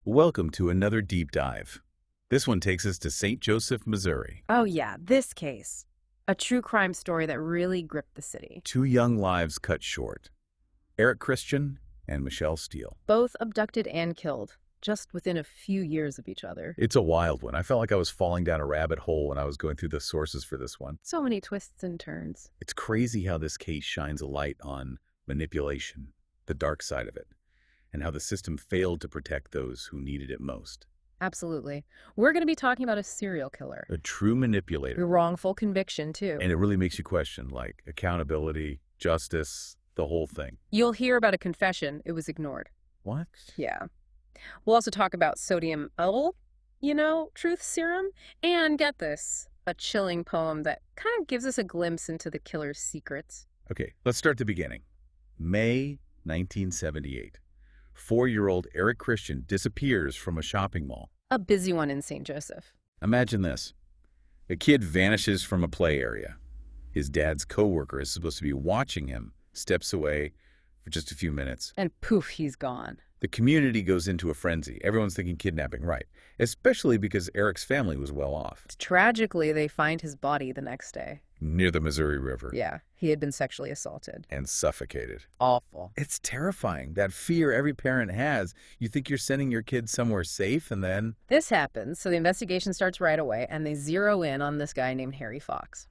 Welcome to another deep dive. This one takes us to St. Joseph, Missouri. Oh, yeah, this case. A true crime story that really gripped the city. Two young lives cut short. Eric Christian and Michelle Steele. Both abducted and killed, just within a few years of each other. It's a wild one. I felt like I was falling down a rabbit hole when I was going through the sources for this one. So many twists and turns. It's crazy how this case shines a light on manipulation, the dark side of it, and how the system failed to protect those who needed it most. Absolutely. We're going to be talking about a serial killer. A true manipulator. A wrongful conviction, too. And it really makes you question, like, accountability, justice, the whole thing. You'll hear about a confession. It was ignored. What? Yeah. We'll also talk about sodium truth serum. And get this, a chilling poem that kind of gives us a glimpse into the killer's secrets. Okay, let's start the beginning. May 1978. 4-year-old Eric Christian disappears from a shopping mall. A busy one in St. Joseph. Imagine this. A kid vanishes from a play area. His dad's coworker is supposed to be watching him, steps away for just a few minutes. And poof, he's gone. The community goes into a frenzy. Everyone's thinking kidnapping, right? Especially because Eric's family was well off. Tragically, they find his body the next day. Near the Missouri River. Yeah, he had been sexually assaulted. And suffocated. Awful. It's terrifying. That fear every parent has. You think you're sending your kid somewhere safe, and then... This happens, so the investigation starts right away, and they zero in on this guy named Harry Fox.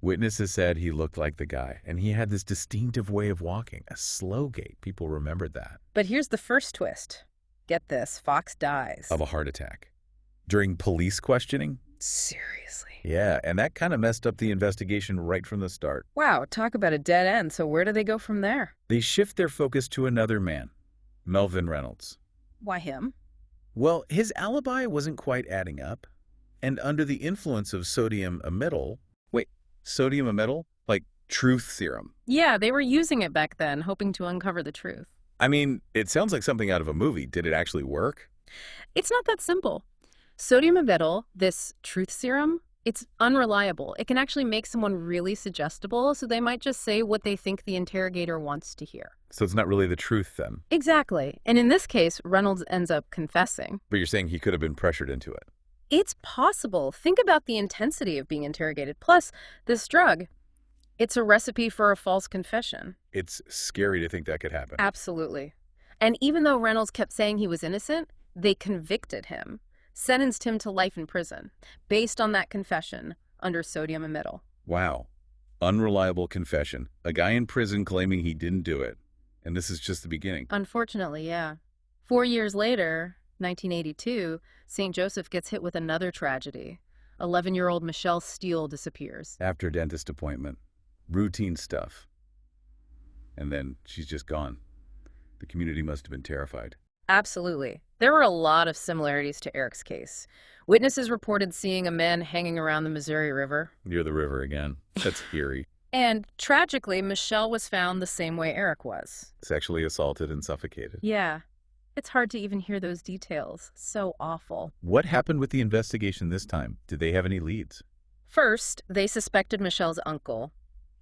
Witnesses said he looked like the guy, and he had this distinctive way of walking, a slow gait. People remembered that. But here's the first twist. Get this, Fox dies. Of a heart attack. During police questioning? Seriously. Yeah, and that kind of messed up the investigation right from the start. Wow, talk about a dead end. So where do they go from there? They shift their focus to another man, Melvin Reynolds. Why him? Well, his alibi wasn't quite adding up, and under the influence of sodium amytal... Wait, sodium amytal? Like truth serum? Yeah, they were using it back then, hoping to uncover the truth. I mean, it sounds like something out of a movie. Did it actually work? It's not that simple. Sodium amytal, this truth serum, it's unreliable. It can actually make someone really suggestible, so they might just say what they think the interrogator wants to hear. So it's not really the truth then? Exactly. And in this case, Reynolds ends up confessing. But you're saying he could have been pressured into it? It's possible. Think about the intensity of being interrogated. Plus, this drug, it's a recipe for a false confession. It's scary to think that could happen. Absolutely. And even though Reynolds kept saying he was innocent, they convicted him, sentenced him to life in prison, based on that confession under sodium amytal. Wow. Unreliable confession. A guy in prison claiming he didn't do it. And this is just the beginning. Unfortunately, yeah. 4 years later, 1982, St. Joseph gets hit with another tragedy. 11-year-old Michelle Steele disappears. After a dentist appointment. Routine stuff. And then she's just gone. The community must have been terrified. Absolutely. There were a lot of similarities to Eric's case. Witnesses reported seeing a man hanging around the Missouri River. Near the river again. That's eerie. And tragically, Michelle was found the same way Eric was. Sexually assaulted and suffocated. Yeah. It's hard to even hear those details. So awful. What happened with the investigation this time? Did they have any leads? First, they suspected Michelle's uncle.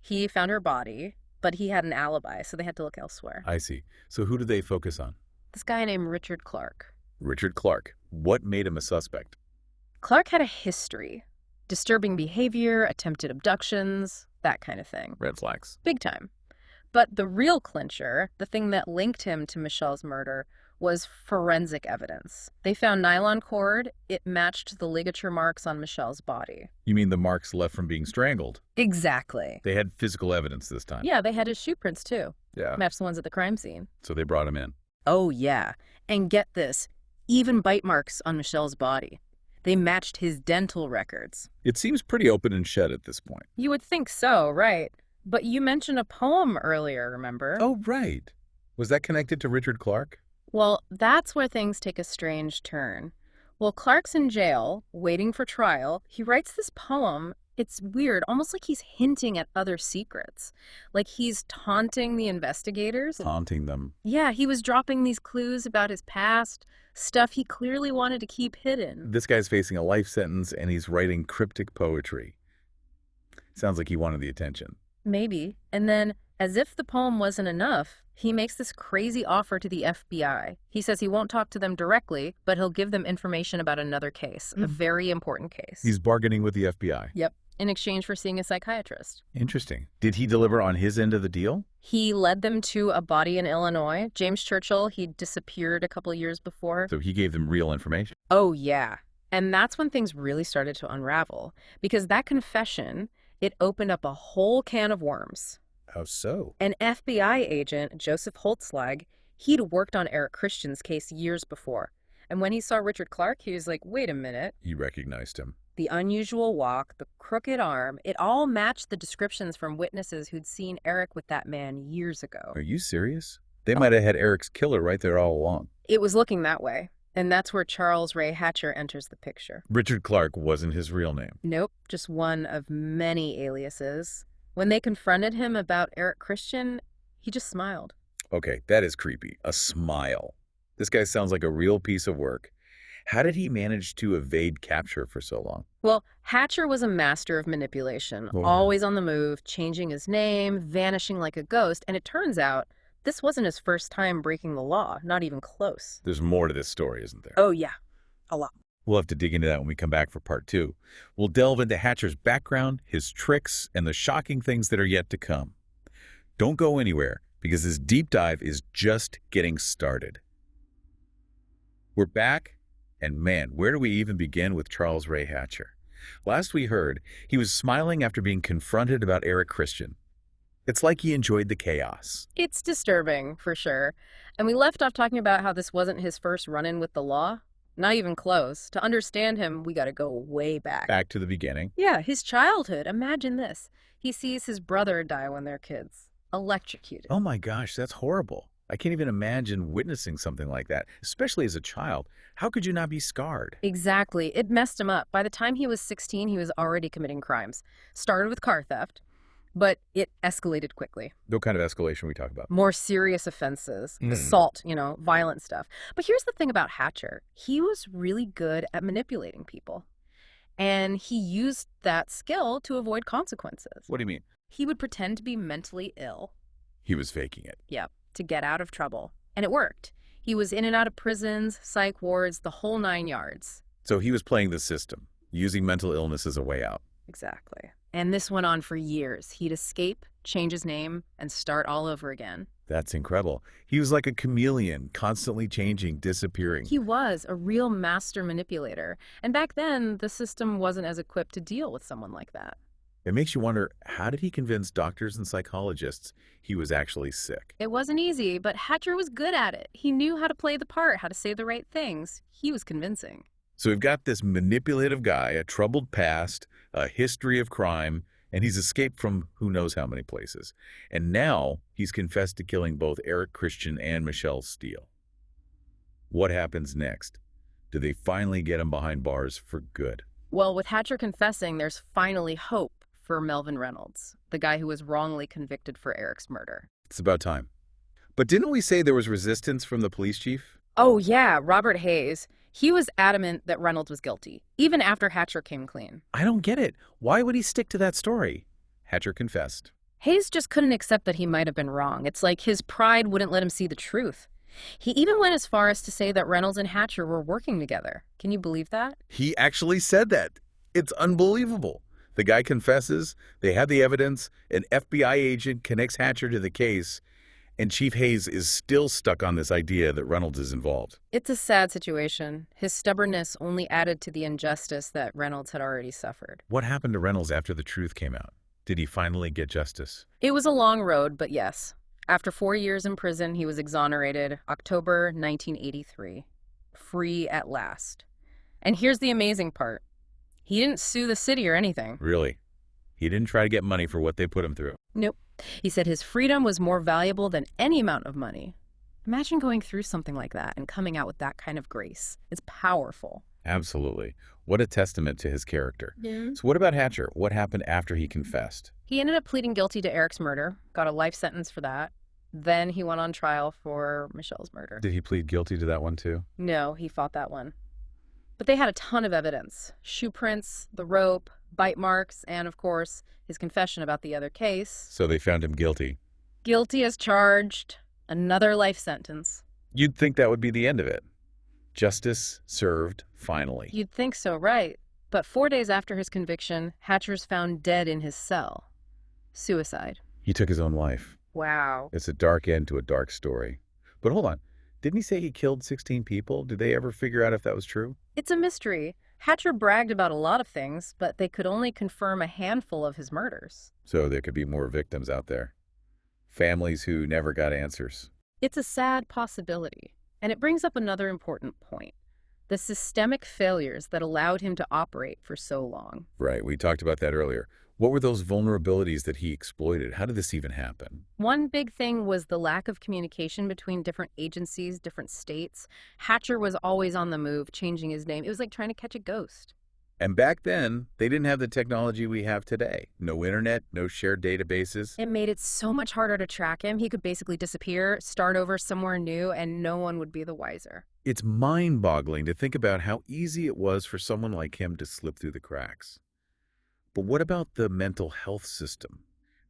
He found her body, but he had an alibi, so they had to look elsewhere. I see. So who did they focus on? This guy named Richard Clark. Richard Clark. What made him a suspect? Clark had a history. Disturbing behavior, attempted abductions, that kind of thing. Red flags. Big time. But the real clincher, the thing that linked him to Michelle's murder, was forensic evidence. They found nylon cord. It matched the ligature marks on Michelle's body. You mean the marks left from being strangled? Exactly. They had physical evidence this time. Yeah, they had his shoe prints too. Yeah. Matched the ones at the crime scene. So they brought him in. Oh, yeah. And get this, even bite marks on Michelle's body. They matched his dental records. It seems pretty open and shut at this point. You would think so, right? But you mentioned a poem earlier, remember? Oh, right. Was that connected to Richard Clark? Well, that's where things take a strange turn. While Clark's in jail, waiting for trial, he writes this poem. It's weird, almost like he's hinting at other secrets. Like he's taunting the investigators. Taunting them. Yeah, he was dropping these clues about his past, stuff he clearly wanted to keep hidden. This guy's facing a life sentence and he's writing cryptic poetry. Sounds like he wanted the attention. Maybe. And then As if the poem wasn't enough, he makes this crazy offer to the FBI. He says he won't talk to them directly, but he'll give them information about another case, a very important case. He's bargaining with the FBI. Yep, in exchange for seeing a psychiatrist. Interesting. Did he deliver on his end of the deal? He led them to a body in Illinois. James Churchill, he disappeared a couple of years before. So he gave them real information. Oh, yeah. And that's when things really started to unravel, because that confession, it opened up a whole can of worms. How so? An FBI agent, Joseph Holtzlag, he'd worked on Eric Christian's case years before. And when he saw Richard Clark, he was like, wait a minute. He recognized him. The unusual walk, the crooked arm, it all matched the descriptions from witnesses who'd seen Eric with that man years ago. Are you serious? They might have had Eric's killer right there all along. It was looking that way. And that's where Charles Ray Hatcher enters the picture. Richard Clark wasn't his real name. Nope, just one of many aliases. When they confronted him about Eric Christian, he just smiled. Okay, that is creepy. A smile. This guy sounds like a real piece of work. How did he manage to evade capture for so long? Well, Hatcher was a master of manipulation, Oh. always on the move, changing his name, vanishing like a ghost, and it turns out this wasn't his first time breaking the law, not even close. There's more to this story, isn't there? Oh yeah, a lot. We'll have to dig into that when we come back for part 2. We'll delve into Hatcher's background, his tricks, and the shocking things that are yet to come. Don't go anywhere, because this deep dive is just getting started. We're back, and man, where do we even begin with Charles Ray Hatcher? Last we heard, he was smiling after being confronted about Eric Christian. It's like he enjoyed the chaos. It's disturbing, for sure. And we left off talking about how this wasn't his first run-in with the law. Not even close. To understand him, we gotta go way back. Back to the beginning. Yeah, his childhood. Imagine this. He sees his brother die when they're kids. Electrocuted. Oh my gosh, that's horrible. I can't even imagine witnessing something like that, especially as a child. How could you not be scarred? Exactly. It messed him up. By the time he was 16, he was already committing crimes. Started with car theft, but it escalated quickly. What kind of escalation are we talking about? More serious offenses, Mm. assault, violent stuff. But here's the thing about Hatcher. He was really good at manipulating people. And he used that skill to avoid consequences. What do you mean? He would pretend to be mentally ill. He was faking it. Yep, to get out of trouble. And it worked. He was in and out of prisons, psych wards, the whole 9 yards. So he was playing the system, using mental illness as a way out. Exactly. And this went on for years. He'd escape, change his name, and start all over again. That's incredible. He was like a chameleon, constantly changing, disappearing. He was a real master manipulator. And back then, the system wasn't as equipped to deal with someone like that. It makes you wonder, how did he convince doctors and psychologists he was actually sick? It wasn't easy, but Hatcher was good at it. He knew how to play the part, how to say the right things. He was convincing. So we've got this manipulative guy, a troubled past, a history of crime, and he's escaped from who knows how many places. And now he's confessed to killing both Eric Christian and Michelle Steele. What happens next? Do they finally get him behind bars for good? Well, with Hatcher confessing, there's finally hope for Melvin Reynolds, the guy who was wrongly convicted for Eric's murder. It's about time. But didn't we say there was resistance from the police chief? Oh, yeah, Robert Hayes. He was adamant that Reynolds was guilty, even after Hatcher came clean. I don't get it. Why would he stick to that story? Hatcher confessed. Hayes just couldn't accept that he might have been wrong. It's like his pride wouldn't let him see the truth. He even went as far as to say that Reynolds and Hatcher were working together. Can you believe that? He actually said that. It's unbelievable. The guy confesses, they have the evidence, an FBI agent connects Hatcher to the case, and Chief Hayes is still stuck on this idea that Reynolds is involved. It's a sad situation. His stubbornness only added to the injustice that Reynolds had already suffered. What happened to Reynolds after the truth came out? Did he finally get justice? It was a long road, but yes. After 4 years in prison, he was exonerated October 1983. Free at last. And here's the amazing part. He didn't sue the city or anything. Really? He didn't try to get money for what they put him through. Nope. He said his freedom was more valuable than any amount of money. Imagine going through something like that and coming out with that kind of grace. It's powerful. Absolutely. What a testament to his character. Yeah. So what about Hatcher? What happened after he confessed? He ended up pleading guilty to Eric's murder, got a life sentence for that. Then he went on trial for Michelle's murder. Did he plead guilty to that one too? No, he fought that one. But they had a ton of evidence. Shoe prints, the rope, bite marks, and of course, his confession about the other case. So they found him guilty. Guilty as charged. Another life sentence. You'd think that would be the end of it. Justice served, finally. You'd think so, right? But 4 days after his conviction, Hatcher's found dead in his cell. Suicide. He took his own life. Wow. It's a dark end to a dark story. But hold on. Didn't he say he killed 16 people? Did they ever figure out if that was true? It's a mystery. Hatcher bragged about a lot of things, but they could only confirm a handful of his murders. So there could be more victims out there. Families who never got answers. It's a sad possibility, and it brings up another important point. The systemic failures that allowed him to operate for so long. Right, we talked about that earlier. What were those vulnerabilities that he exploited? How did this even happen? One big thing was the lack of communication between different agencies, different states. Hatcher was always on the move, changing his name. It was like trying to catch a ghost. And back then, they didn't have the technology we have today. No internet, no shared databases. It made it so much harder to track him. He could basically disappear, start over somewhere new, and no one would be the wiser. It's mind-boggling to think about how easy it was for someone like him to slip through the cracks. But what about the mental health system?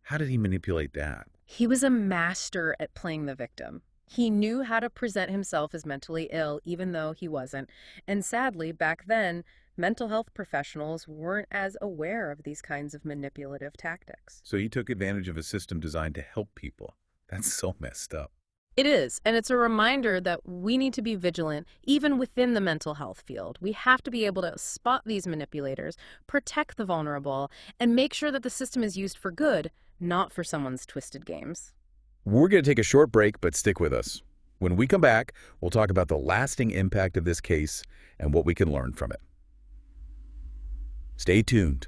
How did he manipulate that? He was a master at playing the victim. He knew how to present himself as mentally ill, even though he wasn't. And sadly, back then, mental health professionals weren't as aware of these kinds of manipulative tactics. So he took advantage of a system designed to help people. That's so messed up. It is, and it's a reminder that we need to be vigilant, even within the mental health field. We have to be able to spot these manipulators, protect the vulnerable, and make sure that the system is used for good, not for someone's twisted games. We're going to take a short break, but stick with us. When we come back, we'll talk about the lasting impact of this case and what we can learn from it. Stay tuned.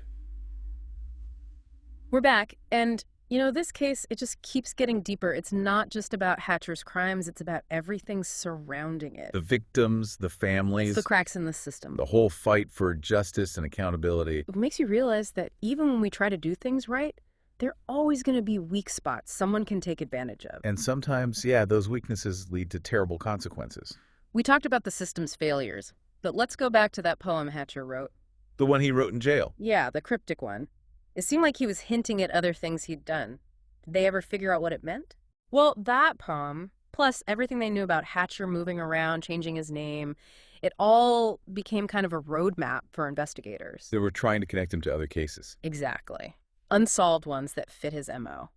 We're back, and this case, it just keeps getting deeper. It's not just about Hatcher's crimes, it's about everything surrounding it. The victims, the families, It's the cracks in the system. the whole fight for justice and accountability. It makes you realize that even when we try to do things right, there are always going to be weak spots someone can take advantage of. And sometimes, yeah, those weaknesses lead to terrible consequences. We talked about the system's failures, but let's go back to that poem Hatcher wrote. The one he wrote in jail. Yeah, the cryptic one. It seemed like he was hinting at other things he'd done. Did they ever figure out what it meant? Well, that poem, plus everything they knew about Hatcher moving around, changing his name, it all became kind of a roadmap for investigators. They were trying to connect him to other cases. Exactly. Unsolved ones that fit his MO.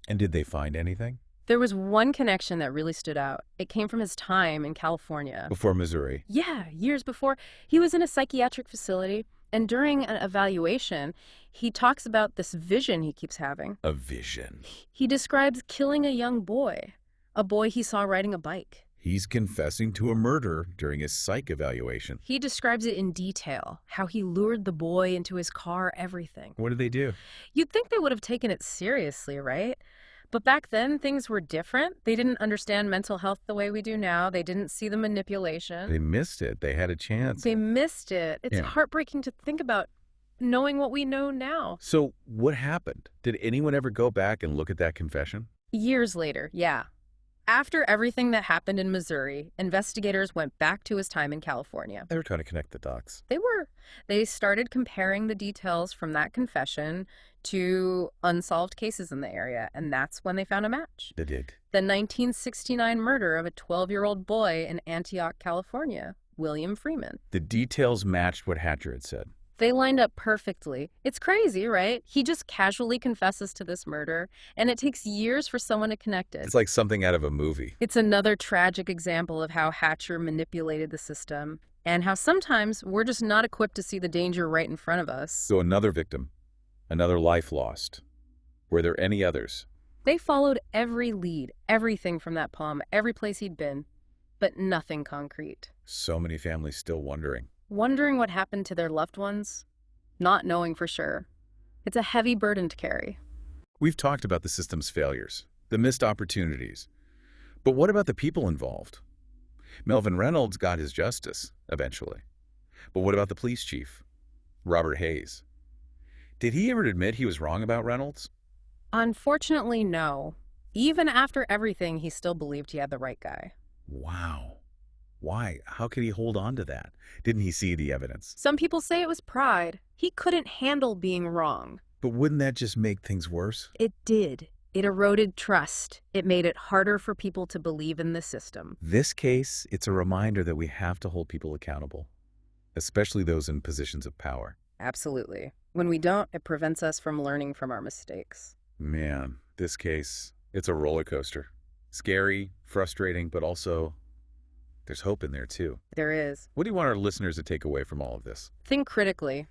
And did they find anything? There was one connection that really stood out. It came from his time in California. Before Missouri. Yeah, years before. He was in a psychiatric facility, and during an evaluation, he talks about this vision he keeps having. A vision. He describes killing a young boy, a boy he saw riding a bike. He's confessing to a murder during his psych evaluation. He describes it in detail, how he lured the boy into his car, everything. What did they do? You'd think they would have taken it seriously, right? But back then, things were different. They didn't understand mental health the way we do now. They didn't see the manipulation. They missed it. They had a chance. They missed it. It's Yeah. heartbreaking to think about knowing what we know now. So what happened? Did anyone ever go back and look at that confession? Years later, yeah. After everything that happened in Missouri, investigators went back to his time in California. They were trying to connect the dots. They were. They started comparing the details from that confession to unsolved cases in the area, and that's when they found a match. They did. The 1969 murder of a 12-year-old boy in Antioch, California, William Freeman. The details matched what Hatcher had said. They lined up perfectly. It's crazy, right? He just casually confesses to this murder, and it takes years for someone to connect it. It's like something out of a movie. It's another tragic example of how Hatcher manipulated the system, and how sometimes we're just not equipped to see the danger right in front of us. So another victim, another life lost. Were there any others? They followed every lead, everything from that poem, every place he'd been, but nothing concrete. So many families still wondering. Wondering what happened to their loved ones, not knowing for sure. It's a heavy burden to carry. We've talked about the system's failures, the missed opportunities. But what about the people involved? Melvin Reynolds got his justice, eventually. But what about the police chief, Robert Hayes? Did he ever admit he was wrong about Reynolds? Unfortunately, no. Even after everything, he still believed he had the right guy. Wow. Why? How could he hold on to that? Didn't he see the evidence? Some people say it was pride. He couldn't handle being wrong. But wouldn't that just make things worse? It did. It eroded trust. It made it harder for people to believe in the system. This case, it's a reminder that we have to hold people accountable, especially those in positions of power. Absolutely. When we don't, it prevents us from learning from our mistakes. Man, this case, it's a roller coaster. Scary, frustrating, but also there's hope in there too. There is. What do you want our listeners to take away from all of this? Think critically.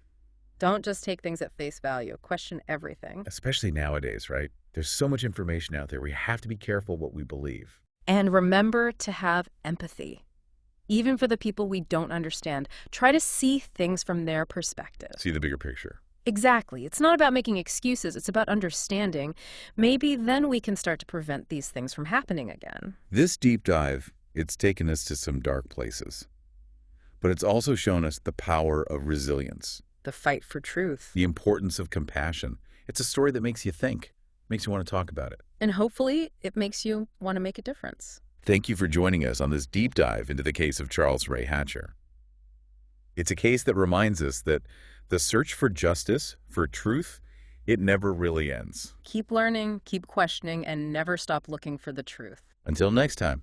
Don't just take things at face value. Question everything. Especially nowadays, right? There's so much information out there. We have to be careful what we believe. And remember to have empathy. Even for the people we don't understand, try to see things from their perspective. See the bigger picture. Exactly. It's not about making excuses. It's about understanding. Maybe then we can start to prevent these things from happening again. This deep dive, it's taken us to some dark places. But it's also shown us the power of resilience, The fight for truth. the importance of compassion. It's a story that makes you think, makes you want to talk about it. And hopefully it makes you want to make a difference. Thank you for joining us on this deep dive into the case of Charles Ray Hatcher. It's a case that reminds us that the search for justice, for truth, it never really ends. Keep learning, keep questioning, and never stop looking for the truth. Until next time.